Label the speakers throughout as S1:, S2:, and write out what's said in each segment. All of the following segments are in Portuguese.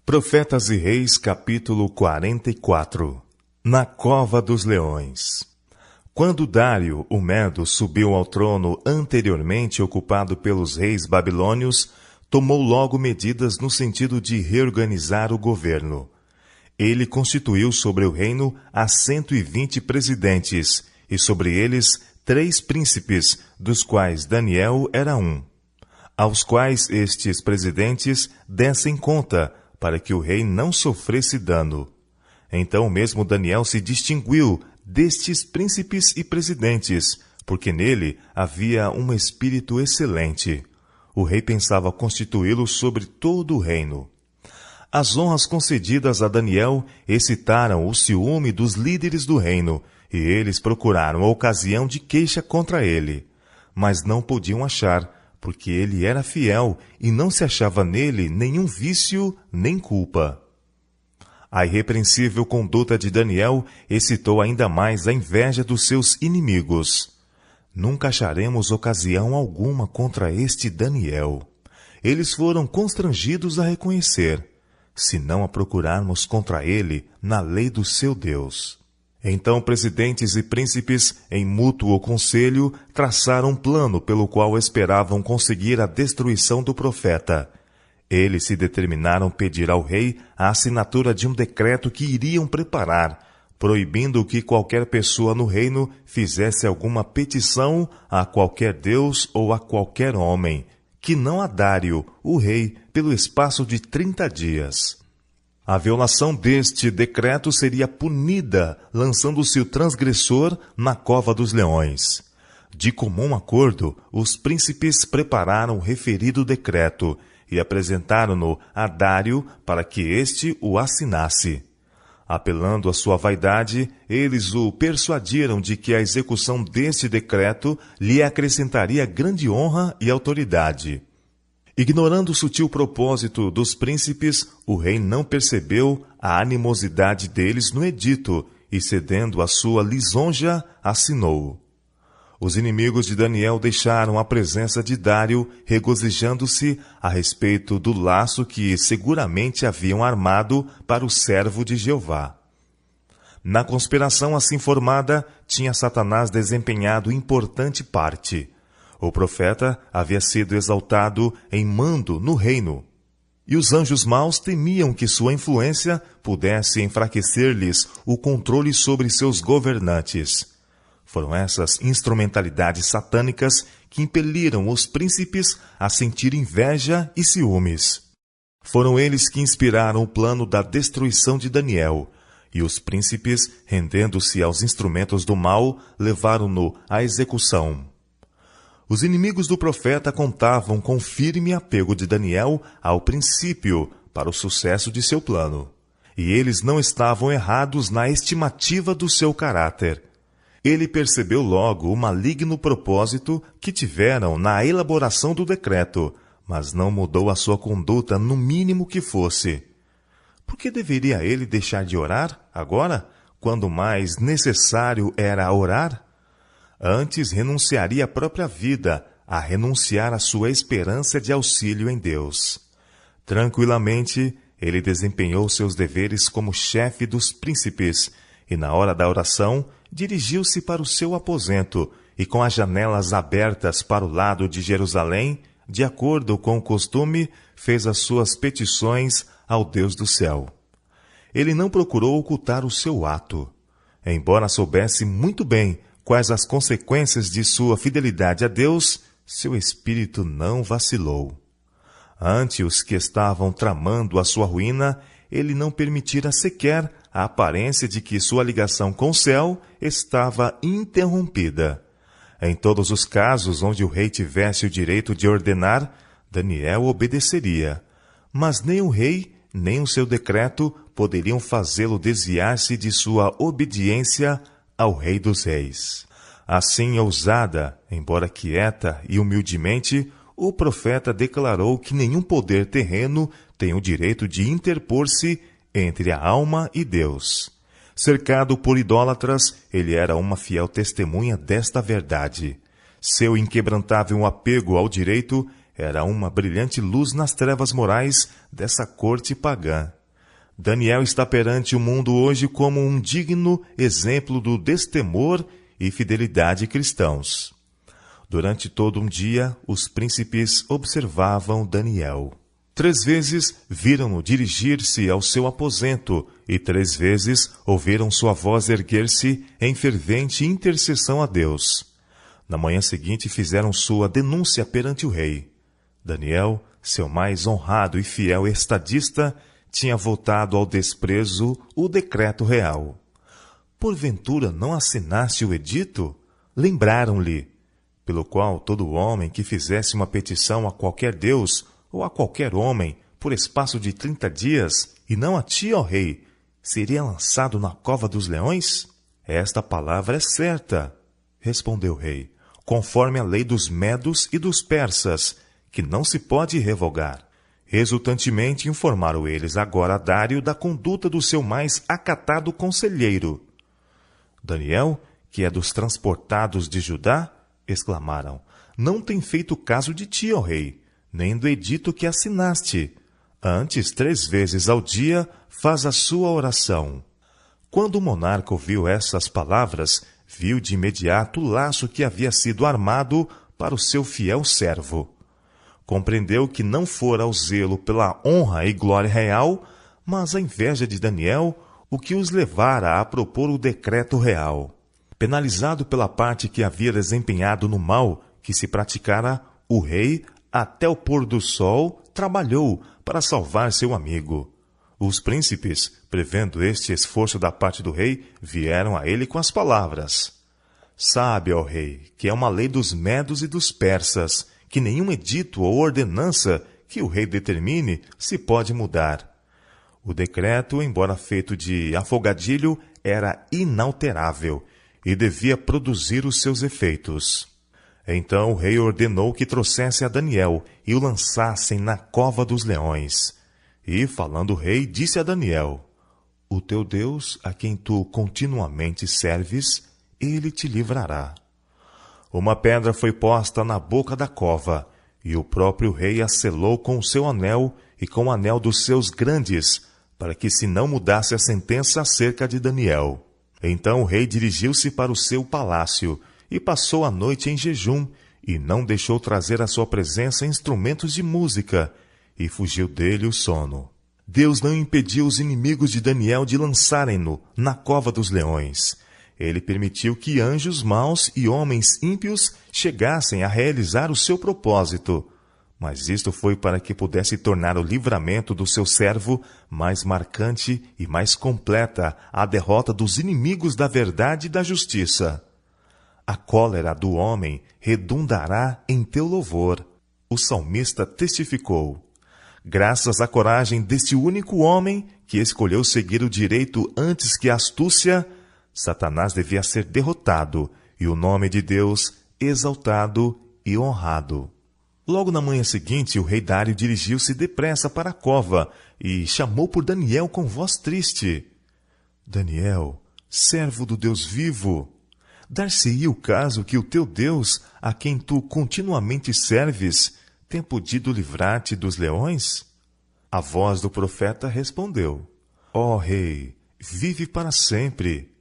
S1: Profetas e Reis, capítulo 44. Na cova dos leões. Quando Dário, o Medo, subiu ao trono anteriormente ocupado pelos reis babilônios, tomou logo medidas no sentido de reorganizar o governo. Ele constituiu sobre o reino a 120 presidentes, e sobre eles 3 príncipes, dos quais Daniel era um, aos quais estes presidentes dessem conta, para que o rei não sofresse dano. Então mesmo Daniel se distinguiu destes príncipes e presidentes, porque nele havia um espírito excelente. O rei pensava constituí-lo sobre todo o reino. As honras concedidas a Daniel excitaram o ciúme dos líderes do reino, e eles procuraram a ocasião de queixa contra ele. Mas não podiam achar, porque ele era fiel e não se achava nele nenhum vício nem culpa. A irrepreensível conduta de Daniel excitou ainda mais a inveja dos seus inimigos. Nunca acharemos ocasião alguma contra este Daniel. Eles foram constrangidos a reconhecer, se não a procurarmos contra ele na lei do seu Deus. Então presidentes e príncipes, em mútuo conselho, traçaram um plano pelo qual esperavam conseguir a destruição do profeta. Eles se determinaram pedir ao rei a assinatura de um decreto que iriam preparar, proibindo que qualquer pessoa no reino fizesse alguma petição a qualquer deus ou a qualquer homem, que não a Dário, o rei, pelo espaço de 30 dias. A violação deste decreto seria punida, lançando-se o transgressor na cova dos leões. De comum acordo, os príncipes prepararam o referido decreto e apresentaram-no a Dário para que este o assinasse. Apelando à sua vaidade, eles o persuadiram de que a execução deste decreto lhe acrescentaria grande honra e autoridade. Ignorando o sutil propósito dos príncipes, o rei não percebeu a animosidade deles no edito e, cedendo à sua lisonja, assinou. Os inimigos de Daniel deixaram a presença de Dário, regozijando-se a respeito do laço que seguramente haviam armado para o servo de Jeová. Na conspiração assim formada, tinha Satanás desempenhado importante parte. O profeta havia sido exaltado em mando no reino, e os anjos maus temiam que sua influência pudesse enfraquecer-lhes o controle sobre seus governantes. Foram essas instrumentalidades satânicas que impeliram os príncipes a sentir inveja e ciúmes. Foram eles que inspiraram o plano da destruição de Daniel, e os príncipes, rendendo-se aos instrumentos do mal, levaram-no à execução. Os inimigos do profeta contavam com firme apego de Daniel ao princípio para o sucesso de seu plano. E eles não estavam errados na estimativa do seu caráter. Ele percebeu logo o maligno propósito que tiveram na elaboração do decreto, mas não mudou a sua conduta no mínimo que fosse. Por que deveria ele deixar de orar agora, quando mais necessário era orar? Antes renunciaria à própria vida, a renunciar à sua esperança de auxílio em Deus. Tranquilamente, ele desempenhou seus deveres como chefe dos príncipes, e na hora da oração, dirigiu-se para o seu aposento, e com as janelas abertas para o lado de Jerusalém, de acordo com o costume, fez as suas petições ao Deus do céu. Ele não procurou ocultar o seu ato. Embora soubesse muito bem quais as consequências de sua fidelidade a Deus, seu espírito não vacilou. Ante os que estavam tramando a sua ruína, ele não permitira sequer a aparência de que sua ligação com o céu estava interrompida. Em todos os casos onde o rei tivesse o direito de ordenar, Daniel obedeceria. Mas nem o rei, nem o seu decreto poderiam fazê-lo desviar-se de sua obediência ao Rei dos Reis. Assim, ousada, embora quieta e humildemente, o profeta declarou que nenhum poder terreno tem o direito de interpor-se entre a alma e Deus. Cercado por idólatras, ele era uma fiel testemunha desta verdade. Seu inquebrantável apego ao direito era uma brilhante luz nas trevas morais dessa corte pagã. Daniel está perante o mundo hoje como um digno exemplo do destemor e fidelidade cristãos. Durante todo um dia, os príncipes observavam Daniel. 3 vezes viram-no dirigir-se ao seu aposento e 3 vezes ouviram sua voz erguer-se em fervente intercessão a Deus. Na manhã seguinte fizeram sua denúncia perante o rei. Daniel, seu mais honrado e fiel estadista, tinha votado ao desprezo o decreto real. Porventura não assinaste o edito? Lembraram-lhe, pelo qual todo homem que fizesse uma petição a qualquer deus ou a qualquer homem por espaço de 30 dias, e não a ti, ó rei, seria lançado na cova dos leões? Esta palavra é certa, respondeu o rei, conforme a lei dos medos e dos persas, que não se pode revogar. Resultantemente informaram eles agora a Dário da conduta do seu mais acatado conselheiro. Daniel, que é dos transportados de Judá, exclamaram, não tem feito caso de ti, ó rei, nem do edito que assinaste. Antes, 3 vezes ao dia, faz a sua oração. Quando o monarca ouviu essas palavras, viu de imediato o laço que havia sido armado para o seu fiel servo. Compreendeu que não fora o zelo pela honra e glória real, mas a inveja de Daniel, o que os levara a propor o decreto real. Penalizado pela parte que havia desempenhado no mal que se praticara, o rei, até o pôr do sol, trabalhou para salvar seu amigo. Os príncipes, prevendo este esforço da parte do rei, vieram a ele com as palavras: Sabe, ó rei, que é uma lei dos medos e dos persas, que nenhum edito ou ordenança que o rei determine se pode mudar. O decreto, embora feito de afogadilho, era inalterável e devia produzir os seus efeitos. Então o rei ordenou que trouxesse a Daniel e o lançassem na cova dos leões. E, falando o rei, disse a Daniel: O teu Deus, a quem tu continuamente serves, ele te livrará. Uma pedra foi posta na boca da cova, e o próprio rei a selou com o seu anel e com o anel dos seus grandes, para que se não mudasse a sentença acerca de Daniel. Então o rei dirigiu-se para o seu palácio, e passou a noite em jejum, e não deixou trazer à sua presença instrumentos de música, e fugiu dele o sono. Deus não impediu os inimigos de Daniel de lançarem-no na cova dos leões. Ele permitiu que anjos maus e homens ímpios chegassem a realizar o seu propósito. Mas isto foi para que pudesse tornar o livramento do seu servo mais marcante e mais completa a derrota dos inimigos da verdade e da justiça. A cólera do homem redundará em teu louvor, o salmista testificou. Graças à coragem deste único homem, que escolheu seguir o direito antes que a astúcia, Satanás devia ser derrotado e o nome de Deus exaltado e honrado. Logo na manhã seguinte, o rei Dário dirigiu-se depressa para a cova e chamou por Daniel com voz triste. Daniel, servo do Deus vivo, dar-se-ia o caso que o teu Deus, a quem tu continuamente serves, tem podido livrar-te dos leões? A voz do profeta respondeu: Ó rei, vive para sempre.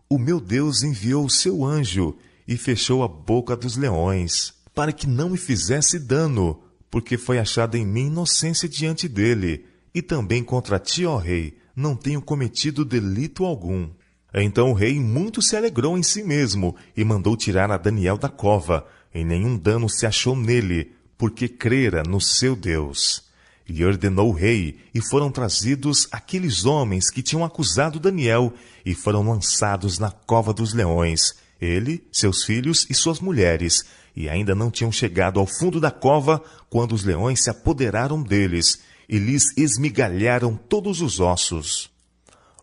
S1: O meu Deus enviou o seu anjo e fechou a boca dos leões, para que não me fizesse dano, porque foi achada em mim inocência diante dele, e também contra ti, ó rei, não tenho cometido delito algum. Então o rei muito se alegrou em si mesmo, e mandou tirar a Daniel da cova, e nenhum dano se achou nele, porque crera no seu Deus. E ordenou o rei, e foram trazidos aqueles homens que tinham acusado Daniel, e foram lançados na cova dos leões, ele, seus filhos e suas mulheres, e ainda não tinham chegado ao fundo da cova, quando os leões se apoderaram deles, e lhes esmigalharam todos os ossos.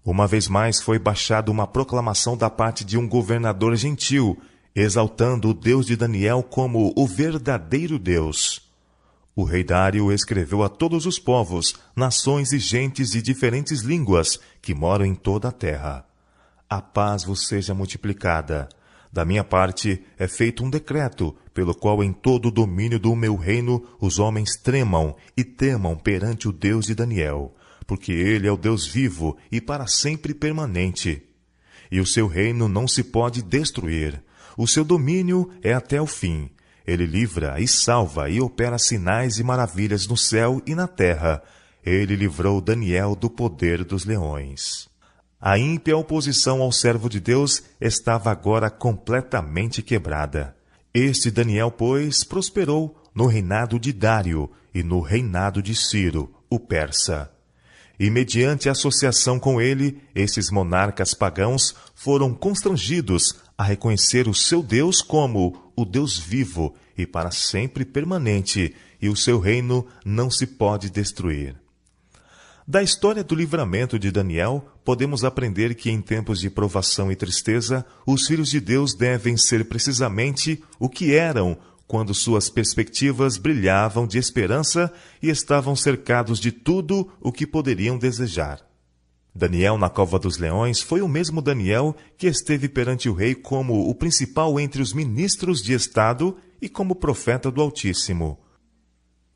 S1: Uma vez mais foi baixada uma proclamação da parte de um governador gentil, exaltando o Deus de Daniel como o verdadeiro Deus. O rei Dário escreveu a todos os povos, nações e gentes de diferentes línguas que moram em toda a terra: A paz vos seja multiplicada. Da minha parte, é feito um decreto, pelo qual em todo o domínio do meu reino os homens tremam e temam perante o Deus de Daniel, porque ele é o Deus vivo e para sempre permanente. E o seu reino não se pode destruir. O seu domínio é até o fim. Ele livra e salva e opera sinais e maravilhas no céu e na terra. Ele livrou Daniel do poder dos leões. A ímpia oposição ao servo de Deus estava agora completamente quebrada. Este Daniel, pois, prosperou no reinado de Dário e no reinado de Ciro, o persa. E mediante associação com ele, esses monarcas pagãos foram constrangidos a reconhecer o seu Deus como o Deus vivo e para sempre permanente, e o seu reino não se pode destruir. Da história do livramento de Daniel, podemos aprender que em tempos de provação e tristeza, os filhos de Deus devem ser precisamente o que eram quando suas perspectivas brilhavam de esperança e estavam cercados de tudo o que poderiam desejar. Daniel na cova dos leões foi o mesmo Daniel que esteve perante o rei como o principal entre os ministros de Estado e como profeta do Altíssimo.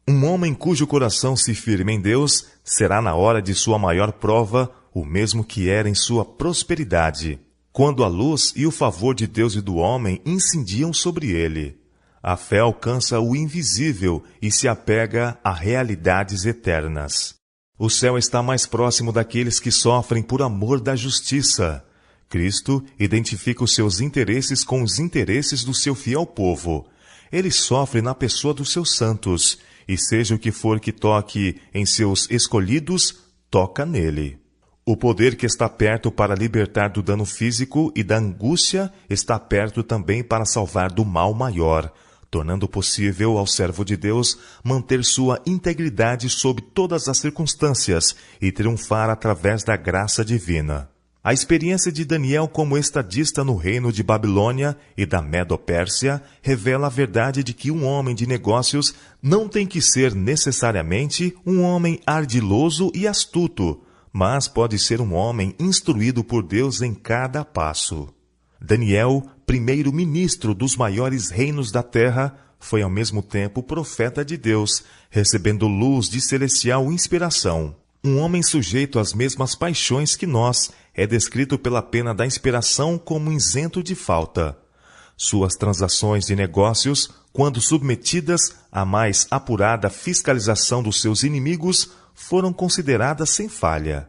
S1: Um homem cujo coração se firme em Deus será na hora de sua maior prova o mesmo que era em sua prosperidade, quando a luz e o favor de Deus e do homem incendiam sobre ele. A fé alcança o invisível e se apega a realidades eternas. O céu está mais próximo daqueles que sofrem por amor da justiça. Cristo identifica os seus interesses com os interesses do seu fiel povo. Ele sofre na pessoa dos seus santos, e seja o que for que toque em seus escolhidos, toca nele. O poder que está perto para libertar do dano físico e da angústia está perto também para salvar do mal maior, tornando possível ao servo de Deus manter sua integridade sob todas as circunstâncias e triunfar através da graça divina. A experiência de Daniel como estadista no reino de Babilônia e da Medo-Pérsia revela a verdade de que um homem de negócios não tem que ser necessariamente um homem ardiloso e astuto, mas pode ser um homem instruído por Deus em cada passo. Daniel, primeiro-ministro dos maiores reinos da terra, foi ao mesmo tempo profeta de Deus, recebendo luz de celestial inspiração. Um homem sujeito às mesmas paixões que nós é descrito pela pena da inspiração como isento de falta. Suas transações de negócios, quando submetidas à mais apurada fiscalização dos seus inimigos, foram consideradas sem falha.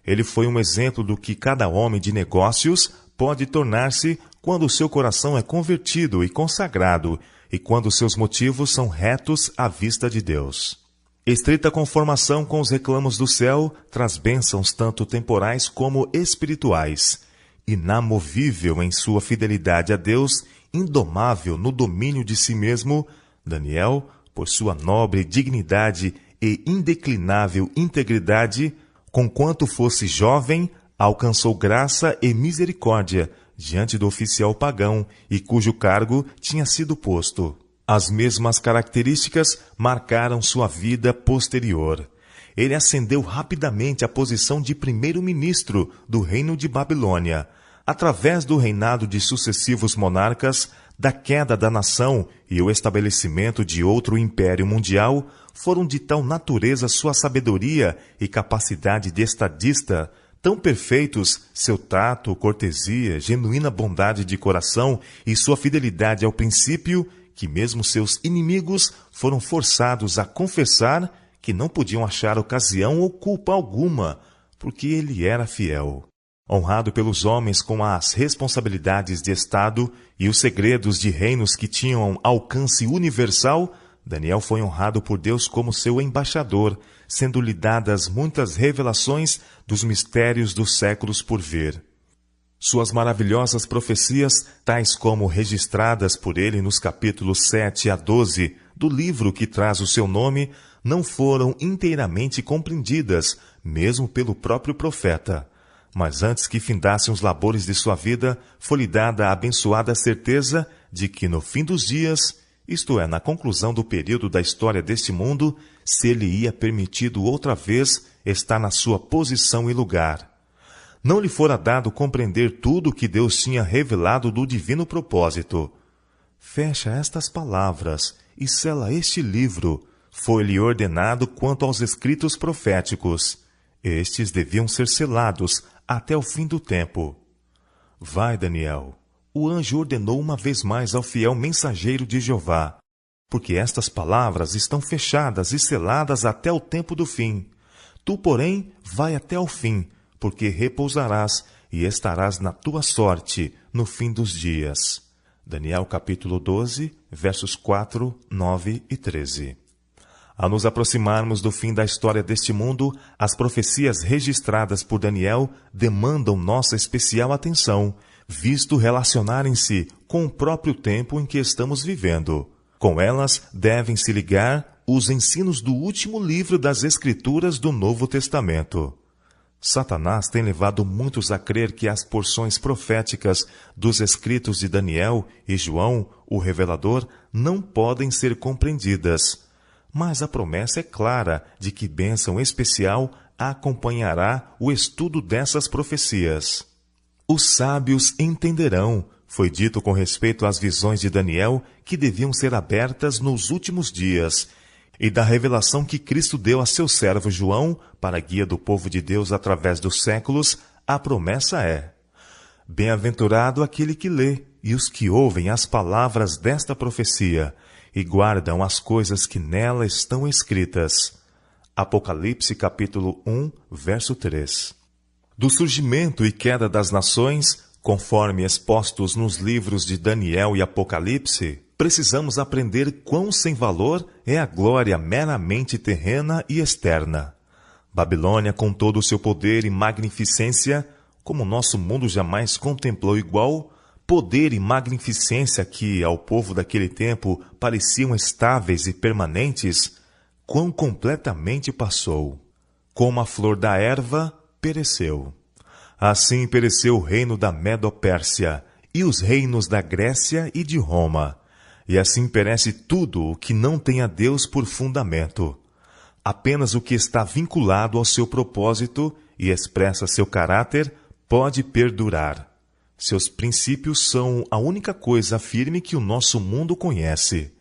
S1: Ele foi um exemplo do que cada homem de negócios pode tornar-se quando o seu coração é convertido e consagrado e quando seus motivos são retos à vista de Deus. Estrita conformação com os reclamos do céu traz bênçãos tanto temporais como espirituais. Inamovível em sua fidelidade a Deus, indomável no domínio de si mesmo, Daniel, por sua nobre dignidade e indeclinável integridade, conquanto fosse jovem, alcançou graça e misericórdia diante do oficial pagão e cujo cargo tinha sido posto. As mesmas características marcaram sua vida posterior. Ele ascendeu rapidamente à posição de primeiro-ministro do reino de Babilônia. Através do reinado de sucessivos monarcas, da queda da nação e o estabelecimento de outro império mundial, foram de tal natureza sua sabedoria e capacidade de estadista, tão perfeitos seu tato, cortesia, genuína bondade de coração e sua fidelidade ao princípio, que mesmo seus inimigos foram forçados a confessar que não podiam achar ocasião ou culpa alguma, porque ele era fiel. Honrado pelos homens com as responsabilidades de Estado e os segredos de reinos que tinham alcance universal, Daniel foi honrado por Deus como seu embaixador, sendo-lhe dadas muitas revelações dos mistérios dos séculos por vir. Suas maravilhosas profecias, tais como registradas por ele nos capítulos 7 a 12 do livro que traz o seu nome, não foram inteiramente compreendidas, mesmo pelo próprio profeta. Mas antes que findassem os labores de sua vida, foi-lhe dada a abençoada certeza de que no fim dos dias, isto é, na conclusão do período da história deste mundo, se lhe ia permitido outra vez estar na sua posição e lugar. não lhe fora dado compreender tudo o que Deus tinha revelado do divino propósito. Fecha estas palavras e sela este livro. Foi-lhe ordenado quanto aos escritos proféticos. Estes deviam ser selados até o fim do tempo. Vai, Daniel. O anjo ordenou uma vez mais ao fiel mensageiro de Jeová, porque estas palavras estão fechadas e seladas até o tempo do fim. Tu, porém, vai até o fim, porque repousarás e estarás na tua sorte no fim dos dias. Daniel capítulo 12, versos 4, 9 e 13. Ao nos aproximarmos do fim da história deste mundo, as profecias registradas por Daniel demandam nossa especial atenção, visto relacionarem-se com o próprio tempo em que estamos vivendo. Com elas devem se ligar os ensinos do último livro das Escrituras do Novo Testamento. Satanás tem levado muitos a crer que as porções proféticas dos escritos de Daniel e João, o revelador, não podem ser compreendidas. Mas a promessa é clara de que bênção especial acompanhará o estudo dessas profecias. Os sábios entenderão, foi dito com respeito às visões de Daniel que deviam ser abertas nos últimos dias, e da revelação que Cristo deu a seu servo João para a guia do povo de Deus através dos séculos, a promessa é: bem-aventurado aquele que lê e os que ouvem as palavras desta profecia e guardam as coisas que nela estão escritas. Apocalipse capítulo 1, verso 3. Do surgimento e queda das nações, conforme expostos nos livros de Daniel e Apocalipse, precisamos aprender quão sem valor é a glória meramente terrena e externa. Babilônia, com todo o seu poder e magnificência, como nosso mundo jamais contemplou igual, poder e magnificência que, ao povo daquele tempo, pareciam estáveis e permanentes, quão completamente passou. Como a flor da erva, pereceu. Assim pereceu o reino da Medo-Pérsia e os reinos da Grécia e de Roma. E assim perece tudo o que não tem a Deus por fundamento. Apenas o que está vinculado ao seu propósito e expressa seu caráter pode perdurar. Seus princípios são a única coisa firme que o nosso mundo conhece.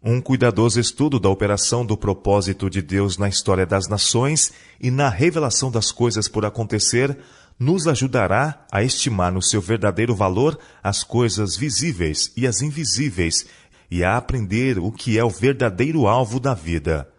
S1: Um cuidadoso estudo da operação do propósito de Deus na história das nações e na revelação das coisas por acontecer nos ajudará a estimar no seu verdadeiro valor as coisas visíveis e as invisíveis e a aprender o que é o verdadeiro alvo da vida.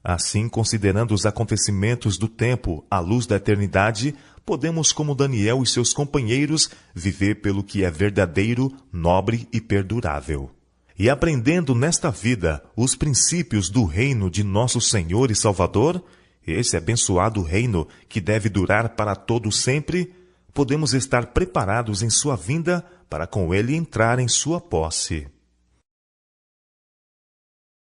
S1: Assim, considerando os acontecimentos do tempo à luz da eternidade, podemos, como Daniel e seus companheiros, viver pelo que é verdadeiro, nobre e perdurável. E aprendendo nesta vida os princípios do reino de nosso Senhor e Salvador, esse abençoado reino que deve durar para todo sempre, podemos estar preparados em sua vinda para com ele entrar em sua posse.